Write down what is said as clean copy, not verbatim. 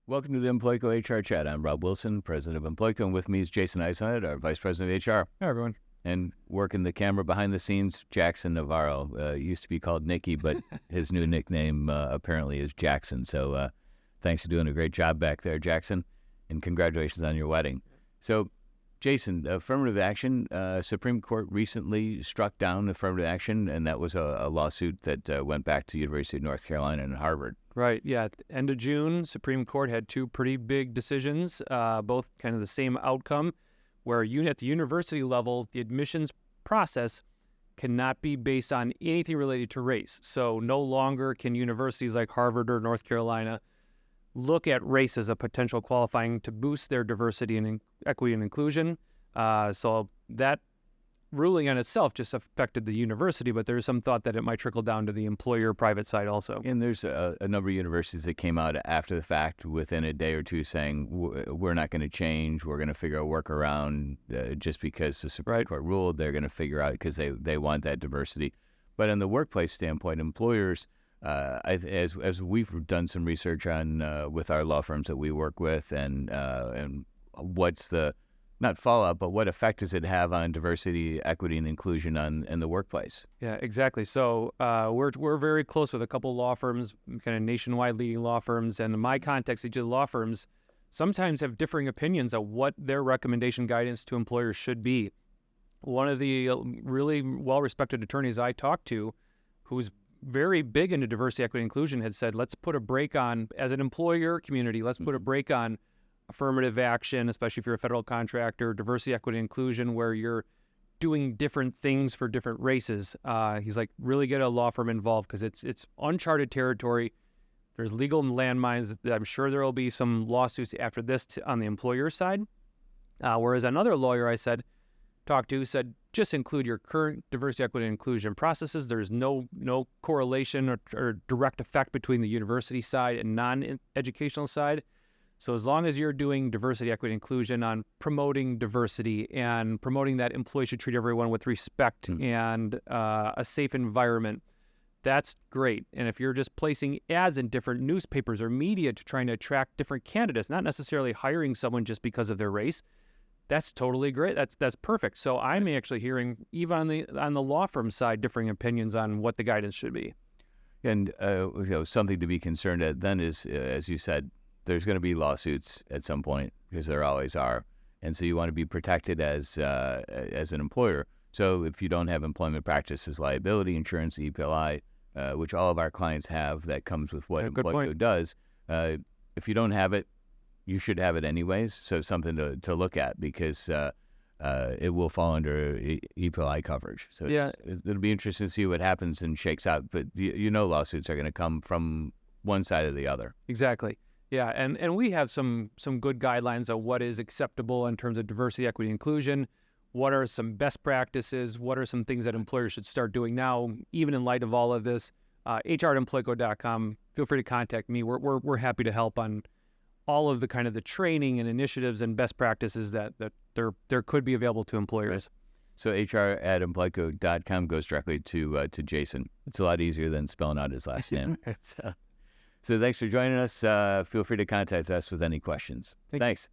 Welcome to the Employco HR Chat. I'm Rob Wilson, president of Employco, and with me is Jason Eisenhunt, our vice president of HR. Hi, everyone. And working the camera behind the scenes, Jackson Navarro. Used to be called Nicky, but his new nickname apparently is Jackson. So thanks for doing a great job back there, Jackson, and congratulations on your wedding. So, Jason, affirmative action, Supreme Court recently struck down affirmative action, and that was a lawsuit that went back to University of North Carolina and Harvard. Right, yeah. End of June, Supreme Court had two pretty big decisions, both kind of the same outcome, where at the university level, the admissions process cannot be based on anything related to race. So no longer can universities like Harvard or North Carolina look at race as a potential qualifying to boost their diversity and equity and inclusion. So that ruling on itself just affected the university, but there's some thought that it might trickle down to the employer private side also. And there's a number of universities that came out after the fact within a day or two saying, we're not going to change, we're going to figure a workaround just because the Supreme Court ruled, they're going to figure out because they want that diversity. But in the workplace standpoint, employers, as we've done some research on with our law firms that we work with and what's the not fallout, but what effect does it have on diversity, equity, and inclusion in the workplace? Yeah, exactly. So we're very close with a couple of law firms, kind of nationwide leading law firms, and in my context, each of the law firms sometimes have differing opinions of what their recommendation guidance to employers should be. One of the really well-respected attorneys I talked to, who's very big into diversity, equity, and inclusion, had said, let's put a break on, as an employer community, let's put a break on affirmative action, especially if you're a federal contractor, diversity, equity, inclusion, where you're doing different things for different races. He's like, really get a law firm involved because it's uncharted territory. There's legal landmines. I'm sure there will be some lawsuits after this on the employer side. Whereas another lawyer I talked to said, just include your current diversity, equity, and inclusion processes. There's no correlation or direct effect between the university side and non-educational side. So as long as you're doing diversity, equity, inclusion on promoting diversity and promoting that employees should treat everyone with respect and a safe environment, that's great. And if you're just placing ads in different newspapers or media to trying to attract different candidates, not necessarily hiring someone just because of their race, that's totally great. That's perfect. So I'm actually hearing, even on the law firm side, differing opinions on what the guidance should be. And something to be concerned at then is, as you said, there's going to be lawsuits at some point because there always are, and so you want to be protected as an employer. So if you don't have Employment Practices Liability Insurance, EPLI, which all of our clients have, that comes with what Employco does. If you don't have it, you should have it anyways. So something to look at because it will fall under EPLI coverage. So yeah, it'll be interesting to see what happens and shakes out. But lawsuits are going to come from one side or the other. Exactly. Yeah, and we have some good guidelines on what is acceptable in terms of diversity, equity, inclusion. What are some best practices? What are some things that employers should start doing now, even in light of all of this? HR@employco.com. Feel free to contact me. We're happy to help on all of the kind of the training and initiatives and best practices that there could be available to employers. Right. So HR@employco.com goes directly to Jason. It's a lot easier than spelling out his last name. So thanks for joining us. Feel free to contact us with any questions. Thanks.